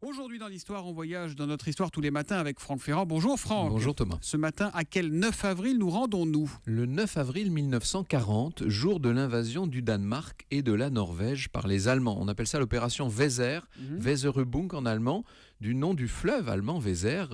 Aujourd'hui dans l'histoire, on voyage dans notre histoire tous les matins avec Franck Ferrand. Bonjour Franck. Bonjour Thomas. Ce matin, à quel 9 avril nous rendons-nous ? Le 9 avril 1940, jour de l'invasion du Danemark et de la Norvège par les Allemands. On appelle ça l'opération Weser, Weserübung en allemand, du nom du fleuve allemand Weser.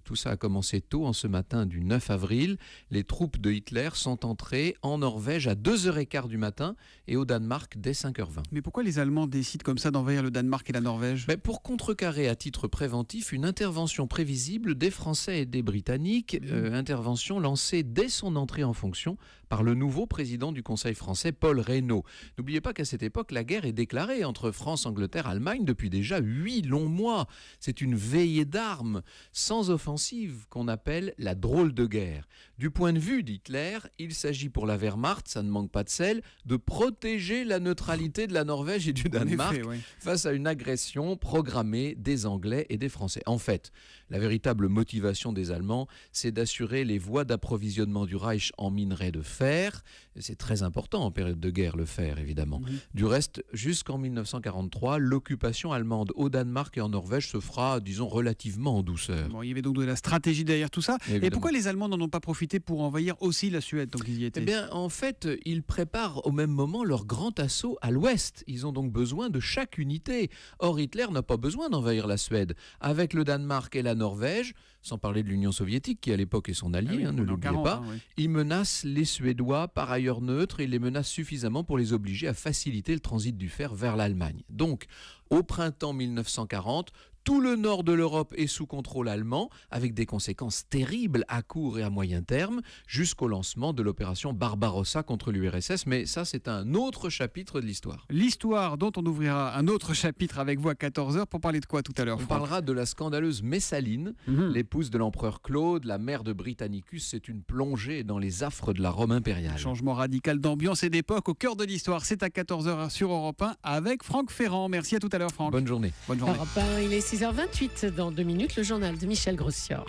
Tout ça a commencé tôt en ce matin du 9 avril. Les troupes de Hitler sont entrées en Norvège à 2h15 du matin et au Danemark dès 5h20. Mais pourquoi les Allemands décident comme ça d'envahir le Danemark et la Norvège ? Pour contrecarrer à titre préventif une intervention prévisible des Français et des Britanniques, intervention lancée dès son entrée en fonction par le nouveau président du Conseil français, Paul Reynaud. N'oubliez pas qu'à cette époque, la guerre est déclarée entre France, Angleterre, Allemagne depuis déjà 8 longs mois. C'est une veillée d'armes sans offensive qu'on appelle la drôle de guerre. Du point de vue d'Hitler, il s'agit pour la Wehrmacht, ça ne manque pas de sel, de protéger la neutralité de la Norvège et du Danemark face à une agression programmée des Anglais et des Français. En fait, la véritable motivation des Allemands, c'est d'assurer les voies d'approvisionnement du Reich en minerais de fer. C'est très important en période de guerre, le fer, évidemment. Du reste, jusqu'en 1943, l'occupation allemande au Danemark et en Norvège se fera, disons, relativement en douceur. Il y avait donc de la stratégie derrière tout ça. Évidemment. Et pourquoi les Allemands n'en ont pas profité pour envahir aussi la Suède, donc ils y étaient ? En fait, ils préparent au même moment leur grand assaut à l'ouest. Ils ont donc besoin de chaque unité. Or, Hitler n'a pas besoin d'envahir la Suède. Avec le Danemark et la Norvège, sans parler de l'Union soviétique qui à l'époque est son allié, ne l'oubliez pas, il menace les Suédois, par ailleurs neutres, et il les menace suffisamment pour les obliger à faciliter le transit du fer vers l'Allemagne. Donc, au printemps 1940, tout le nord de l'Europe est sous contrôle allemand, avec des conséquences terribles à court et à moyen terme, jusqu'au lancement de l'opération Barbarossa contre l'URSS. Mais ça, c'est un autre chapitre de l'histoire. L'histoire dont on ouvrira un autre chapitre avec vous à 14h pour parler de quoi tout à l'heure, On Franck ? parlera de la scandaleuse Messaline, l'épouse de l'empereur Claude, la mère de Britannicus. C'est une plongée dans les affres de la Rome impériale. Changement radical d'ambiance et d'époque au cœur de l'histoire. C'est à 14h sur Europe 1 avec Franck Ferrand. Merci à tout à l'heure, Franck. Bonne journée. Bonne journée. Europe 1, il est 6h28. Dans 2 minutes, le journal de Michel Grossior.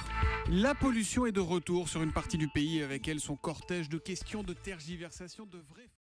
La pollution est de retour sur une partie du pays, avec elle son cortège de questions, de tergiversations, de vraies...